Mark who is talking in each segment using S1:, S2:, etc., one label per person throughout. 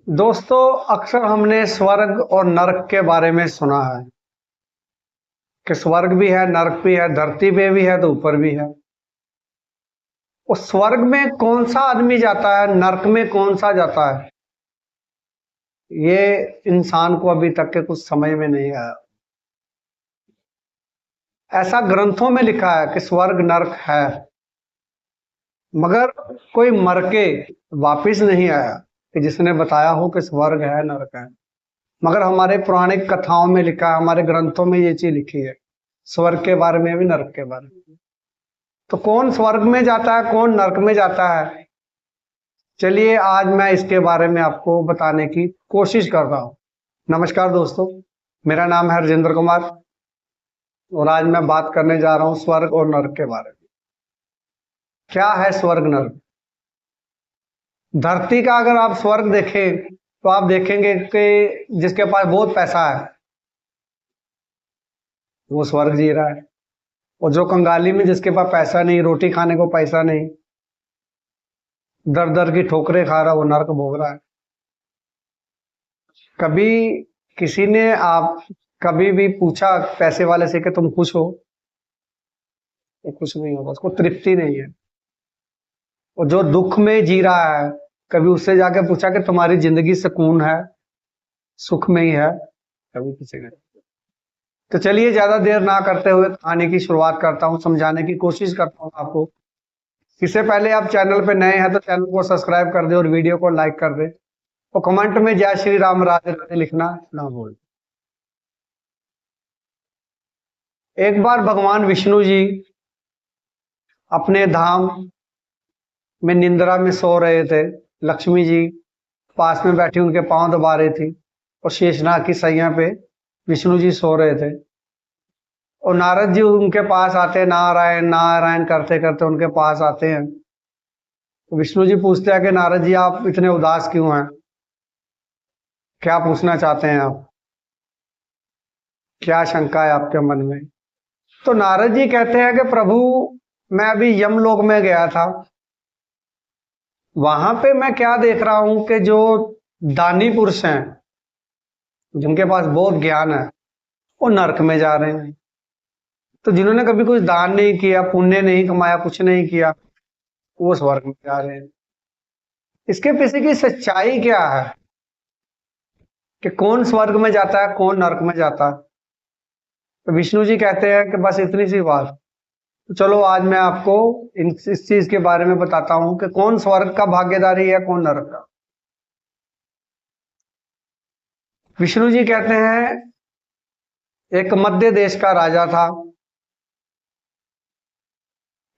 S1: दोस्तों, अक्सर हमने स्वर्ग और नरक के बारे में सुना है कि स्वर्ग भी है, नरक भी है, धरती पे भी है तो ऊपर भी है। उस स्वर्ग में कौन सा आदमी जाता है, नरक में कौन सा जाता है, ये इंसान को अभी तक के कुछ समझ में नहीं आया। ऐसा ग्रंथों में लिखा है कि स्वर्ग नरक है, मगर कोई मर के वापिस नहीं आया कि जिसने बताया हो कि स्वर्ग है, नरक है। मगर हमारे पौराणिक कथाओं में लिखा है, हमारे ग्रंथों में ये चीज लिखी है, स्वर्ग के बारे में भी, नरक के बारे में। तो कौन स्वर्ग में जाता है, कौन नरक में जाता है, चलिए आज मैं इसके बारे में आपको बताने की कोशिश कर रहा हूँ। नमस्कार दोस्तों, मेरा नाम है हरजिंदर कुमार और आज मैं बात करने जा रहा हूँ स्वर्ग और नरक के बारे में। क्या है स्वर्ग नरक? धरती का अगर आप स्वर्ग देखें तो आप देखेंगे कि जिसके पास बहुत पैसा है वो स्वर्ग जी रहा है, और जो कंगाली में जिसके पास पैसा नहीं, रोटी खाने को पैसा नहीं, दर दर की ठोकरें खा रहा, वो नरक भोग रहा है। कभी किसी ने आप कभी भी पूछा पैसे वाले से कि तुम खुश हो? वो खुश नहीं होगा, उसको तृप्ति नहीं है। और जो दुख में जी रहा है, कभी उससे जाके पूछा कि तुम्हारी जिंदगी सुकून है, सुख में ही है? कभी किसी ने। तो चलिए ज्यादा देर ना करते हुए कहानी की शुरुआत करता हूँ, समझाने की कोशिश करता हूँ आपको। इससे पहले आप चैनल पे नए हैं तो चैनल को सब्सक्राइब कर दे और वीडियो को लाइक कर दे, और कमेंट में जय श्री राम, राधे राधे लिखना ना भूल। एक बार भगवान विष्णु जी अपने धाम में निंद्रा में सो रहे थे। लक्ष्मी जी पास में बैठी उनके पांव दबा रही थी, और शेषनाग की सैया पे विष्णु जी सो रहे थे। और नारद जी उनके पास आते, नारायण नारायण करते करते उनके पास आते हैं। तो विष्णु जी पूछते हैं कि नारद जी आप इतने उदास क्यों हैं, क्या पूछना चाहते हैं आप, क्या शंका है आपके मन में? तो नारद जी कहते हैं कि प्रभु, मैं अभी यमलोक में गया था, वहां पे मैं क्या देख रहा हूं कि जो दानी पुरुष हैं, जिनके पास बहुत ज्ञान है, वो नरक में जा रहे हैं। तो जिन्होंने कभी कुछ दान नहीं किया, पुण्य नहीं कमाया, कुछ नहीं किया, वो स्वर्ग में जा रहे हैं। इसके पीछे की सच्चाई क्या है कि कौन स्वर्ग में जाता है, कौन नरक में जाता है? तो विष्णु जी कहते हैं कि बस इतनी सी बात। तो चलो आज मैं आपको इस चीज के बारे में बताता हूं कि कौन स्वर्ग का भागीदारी है, कौन नरक का। विष्णु जी कहते हैं एक मध्य देश का राजा था,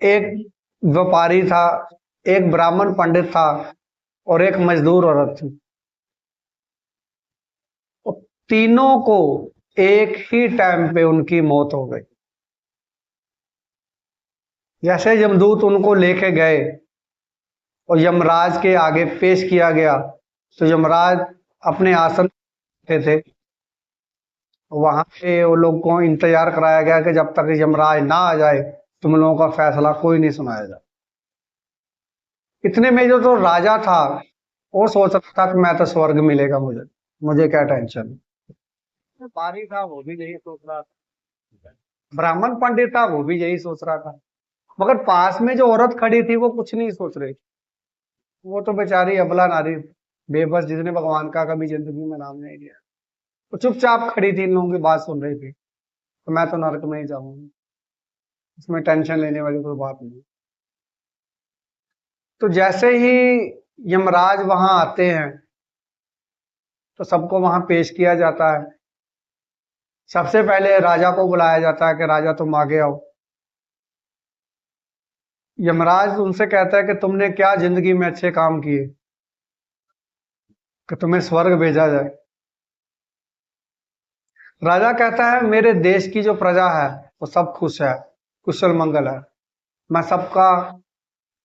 S1: एक व्यापारी था, एक ब्राह्मण पंडित था, और एक मजदूर औरत थी। और तीनों को एक ही टाइम पे उनकी मौत हो गई। जैसे यमदूत उनको लेके गए और यमराज के आगे पेश किया गया, तो यमराज अपने आसन पे थे। वहां पे वो लोग को इंतजार कराया गया कि जब तक यमराज ना आ जाए तुम लोगों का फैसला कोई नहीं सुनाया जाए। इतने में जो राजा था वो सोच रहा था कि मैं तो स्वर्ग मिलेगा मुझे, मुझे क्या टेंशन। व्यापारी था वो भी यही सोच रहा था, ब्राह्मण पंडित था वो भी यही सोच रहा था, मगर पास में जो औरत खड़ी थी वो कुछ नहीं सोच रही। वो तो बेचारी अबला नारी, बेबस, जिसने भगवान का कभी जिंदगी में नाम नहीं लिया, वो चुपचाप खड़ी थी, इन लोगों की बात सुन रही थी। तो मैं तो नरक में ही जाऊंगी, इसमें टेंशन लेने वाली कोई बात नहीं। तो जैसे ही यमराज वहां आते हैं तो सबको वहां पेश किया जाता है। सबसे पहले राजा को बुलाया जाता है कि राजा तुम आगे आओ। यमराज उनसे कहता है कि तुमने क्या जिंदगी में अच्छे काम किए कि तुम्हें स्वर्ग भेजा जाए? राजा कहता है मेरे देश की जो प्रजा है वो सब खुश है, कुशल मंगल है, मैं सबका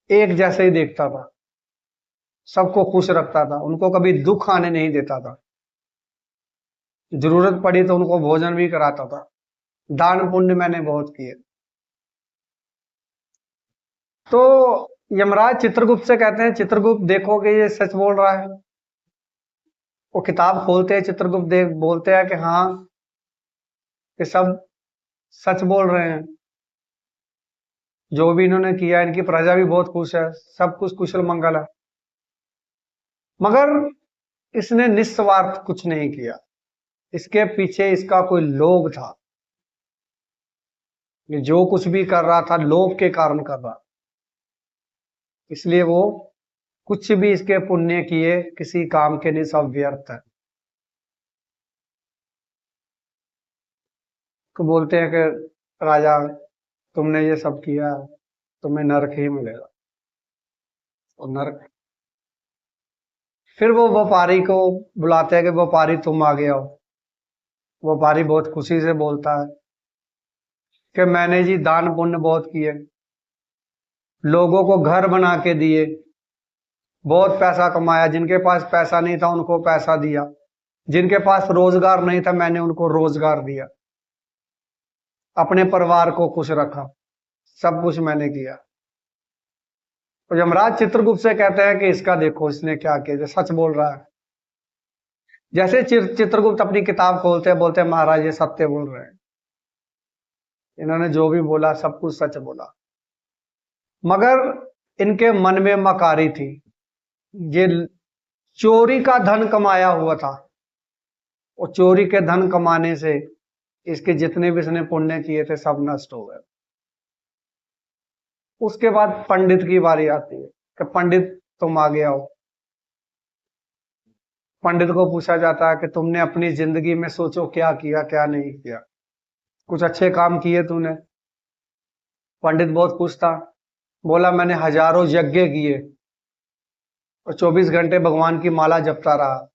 S1: एक जैसे ही देखता था, सबको खुश रखता था, उनको कभी दुख आने नहीं देता था, जरूरत पड़ी तो उनको भोजन भी कराता था, दान पुण्य मैंने बहुत किए। तो यमराज चित्रगुप्त से कहते हैं चित्रगुप्त देखो कि ये सच बोल रहा है। वो किताब खोलते हैं, चित्रगुप्त देव बोलते हैं कि हाँ, कि सब सच बोल रहे हैं, जो भी इन्होंने किया, इनकी प्रजा भी बहुत खुश है, सब कुछ कुशल मंगल है। मगर इसने निस्वार्थ कुछ नहीं किया, इसके पीछे इसका कोई लोभ था। ये जो कुछ भी कर रहा था लोभ के कारण कर रहा, इसलिए वो कुछ भी इसके पुण्य किए किसी काम के नहीं, सब व्यर्थ है। तो बोलते हैं कि राजा, तुमने ये सब किया, तुम्हें नरक ही मिलेगा। और नरक, फिर वो व्यापारी को बुलाते हैं कि व्यापारी तुम आगे आओ। व्यापारी बहुत खुशी से बोलता है कि मैंने जी दान पुण्य बहुत किए, लोगों को घर बना के दिए, बहुत पैसा कमाया, जिनके पास पैसा नहीं था उनको पैसा दिया, जिनके पास रोजगार नहीं था मैंने उनको रोजगार दिया, अपने परिवार को खुश रखा, सब कुछ मैंने किया। तो यमराज चित्रगुप्त से कहते हैं कि इसका देखो इसने क्या किया, जो सच बोल रहा है। जैसे चित्रगुप्त अपनी किताब खोलते हैं, बोलते हैं महाराज ये सत्य बोल रहे हैं, इन्होंने जो भी बोला सब कुछ सच बोला। मगर इनके मन में मकारी थी, ये चोरी का धन कमाया हुआ था, और चोरी के धन कमाने से इसके जितने भी इसने पुण्य किए थे सब नष्ट हो गए। उसके बाद पंडित की बारी आती है कि पंडित तुम आगे आओ। पंडित को पूछा जाता है कि तुमने अपनी जिंदगी में सोचो क्या किया क्या नहीं किया, कुछ अच्छे काम किए तूने? पंडित बहुत खुश था, बोला मैंने हजारों यज्ञ किए और 24 घंटे भगवान की माला जपता रहा,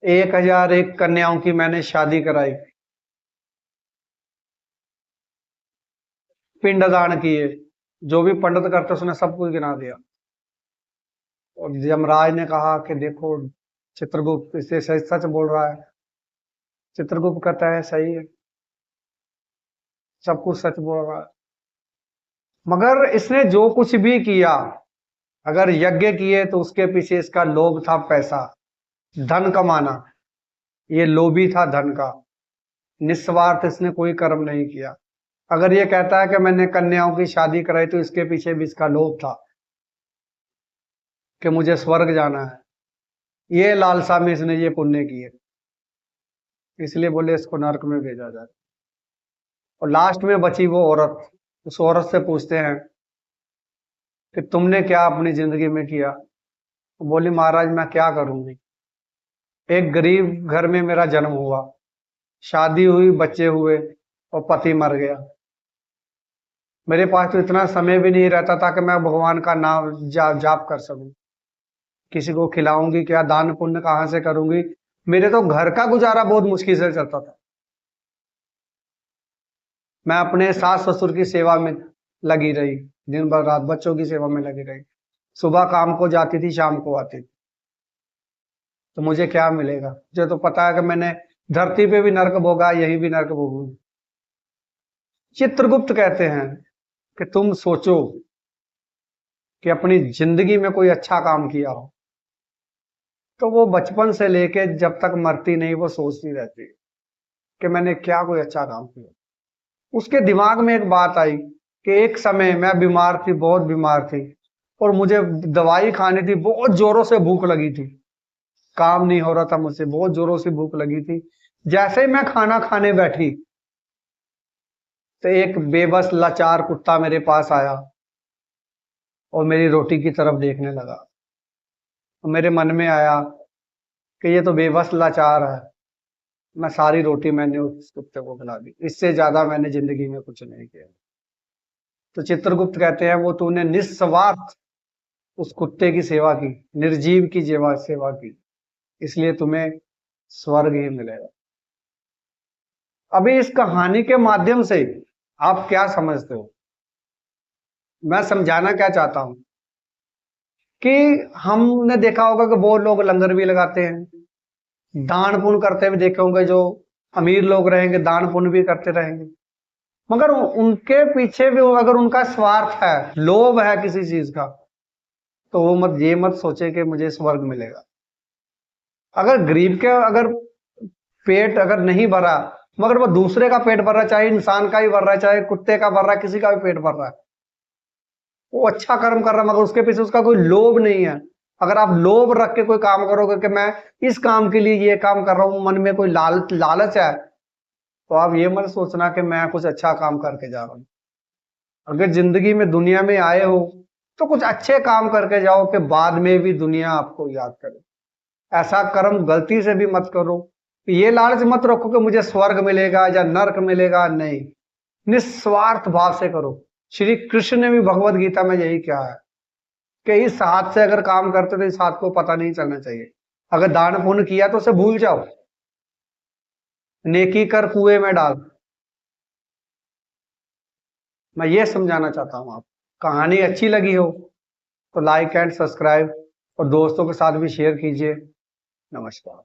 S1: 1001 कन्याओं की मैंने शादी कराई, पिंडदान किए, जो भी पंडित करते उसने सब कुछ गिना दिया। और यमराज ने कहा कि देखो चित्रगुप्त इसे सच सच बोल रहा है। चित्रगुप्त कहता है सही है, सब कुछ सच बोल रहा है, मगर इसने जो कुछ भी किया, अगर यज्ञ किए तो उसके पीछे इसका लोभ था, पैसा धन कमाना, ये लोभी था धन का, निस्वार्थ इसने कोई कर्म नहीं किया। अगर ये कहता है कि मैंने कन्याओं की शादी कराई तो इसके पीछे भी इसका लोभ था कि मुझे स्वर्ग जाना है, ये लालसा में इसने ये पुण्य किए, इसलिए बोले इसको नरक में भेजा जाए। और लास्ट में बची वो औरत, उस औरत से पूछते हैं कि तुमने क्या अपनी जिंदगी में किया? तो बोली महाराज मैं क्या करूंगी, एक गरीब घर में मेरा जन्म हुआ, शादी हुई, बच्चे हुए और पति मर गया, मेरे पास तो इतना समय भी नहीं रहता था कि मैं भगवान का नाम जाप कर सकूं, किसी को खिलाऊंगी क्या, दान पुण्य कहां से करूंगी, मेरे तो घर का गुजारा बहुत मुश्किल से चलता था। मैं अपने सास ससुर की सेवा में लगी रही, दिन भर रात बच्चों की सेवा में लगी रही, सुबह काम को जाती थी शाम को आती थी, तो मुझे क्या मिलेगा? मुझे तो पता है कि मैंने धरती पे भी नरक भोगा, यही भी नरक भोगूंगी। चित्रगुप्त कहते हैं कि तुम सोचो कि अपनी जिंदगी में कोई अच्छा काम किया हो, तो वो बचपन से लेके जब तक मरती नहीं वो सोचती रहती है कि मैंने क्या कोई अच्छा काम किया। उसके दिमाग में एक बात आई कि एक समय मैं बीमार थी, बहुत बीमार थी, और मुझे दवाई खानी थी, बहुत जोरों से भूख लगी थी, काम नहीं हो रहा था मुझसे, बहुत जोरों से भूख लगी थी। जैसे ही मैं खाना खाने बैठी तो एक बेबस लाचार कुत्ता मेरे पास आया और मेरी रोटी की तरफ देखने लगा। तो मेरे मन में आया कि ये तो बेबस लाचार है, मैं सारी रोटी मैंने उस कुत्ते को खिला दी, इससे ज्यादा मैंने जिंदगी में कुछ नहीं किया। तो चित्रगुप्त कहते हैं वो तूने निस्वार्थ उस कुत्ते की सेवा की, निर्जीव की सेवा की, इसलिए तुम्हें स्वर्ग ही मिलेगा। अभी इस कहानी के माध्यम से आप क्या समझते हो? मैं समझाना क्या चाहता हूं कि हमने देखा होगा कि बहुत लोग लंगर भी लगाते हैं, दान पुण्य करते हुए देखे होंगे, जो अमीर लोग रहेंगे दान पुण्य भी करते रहेंगे, मगर उनके पीछे भी अगर उनका स्वार्थ है, लोभ है किसी चीज का, तो वो मत ये मत सोचे कि मुझे स्वर्ग मिलेगा। अगर गरीब के अगर पेट अगर नहीं भरा, मगर वो दूसरे का पेट भर रहा है, चाहे इंसान का ही भर रहा है, चाहे कुत्ते का भर रहा है, किसी का भी पेट भर रहा है, वो अच्छा कर्म कर रहा है, मगर उसके पीछे उसका कोई लोभ नहीं है। अगर आप लोभ रख के कोई काम करोगे कि मैं इस काम के लिए ये काम कर रहा हूँ, मन में कोई लालच है, तो आप ये मत सोचना कि मैं कुछ अच्छा काम करके जा रहा हूँ। अगर जिंदगी में दुनिया में आए हो तो कुछ अच्छे काम करके जाओ कि बाद में भी दुनिया आपको याद करे। ऐसा कर्म गलती से भी मत करो। ये लालच मत रखो कि मुझे स्वर्ग मिलेगा या नर्क मिलेगा, नहीं, निस्वार्थ भाव से करो। श्री कृष्ण ने भी भगवत गीता में यही कहा है कि इस हाथ से अगर काम करते तो इस हाथ को पता नहीं चलना चाहिए। अगर दान पुण्य किया तो उसे भूल जाओ, नेकी कर कुएं में डाल। मैं ये समझाना चाहता हूं। आप कहानी अच्छी लगी हो तो लाइक एंड सब्सक्राइब और दोस्तों के साथ भी शेयर कीजिए। नमस्कार।